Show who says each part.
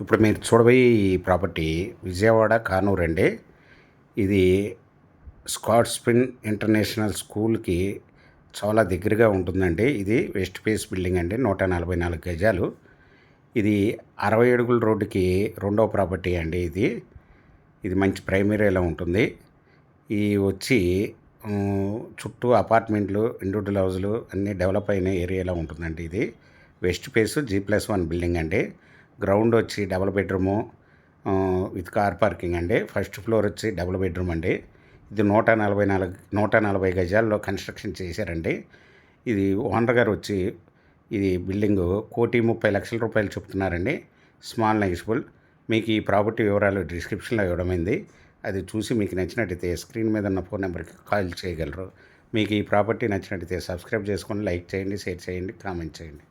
Speaker 1: ఇప్పుడు మీరు చూడబోయే ఈ ప్రాపర్టీ విజయవాడ కానూరు అండి. ఇది స్కాట్స్పిన్ ఇంటర్నేషనల్ స్కూల్కి చాలా దగ్గరగా ఉంటుందండి. ఇది వెస్ట్ ఫేస్ బిల్డింగ్ అండి. 144 గజాలు. ఇది 60 అడుగుల రోడ్డుకి రెండో ప్రాపర్టీ అండి. ఇది మంచి ప్రైమ్ ఏరియాలో ఉంటుంది. ఈ వచ్చి చుట్టూ అపార్ట్మెంట్లు, ఇండివిజువల్ హౌజులు అన్నీ డెవలప్ అయిన ఏరియాలో ఉంటుందండి. ఇది వెస్ట్ ఫేస్ G+1 బిల్డింగ్ అండి. గ్రౌండ్ వచ్చి double bedroom with car parking అండి. ఫస్ట్ ఫ్లోర్ వచ్చి డబుల్ బెడ్రూమ్ అండి. ఇది 140 గజాల్లో కన్స్ట్రక్షన్ చేశారండి. ఇది ఓనర్ గారు వచ్చి ఇది బిల్డింగు 1,30,00,000 రూపాయలు చెప్తున్నారండి. Small negotiable. మీకు ఈ ప్రాపర్టీ వివరాలు డిస్క్రిప్షన్లో ఇవ్వడమైంది. అది చూసి మీకు నచ్చినట్టయితే స్క్రీన్ మీద ఉన్న ఫోన్ నెంబర్కి కాల్ చేయగలరు. మీకు ఈ ప్రాపర్టీ నచ్చినట్టయితే సబ్స్క్రైబ్ చేసుకొని లైక్ చేయండి, షేర్ చేయండి, కామెంట్ చేయండి.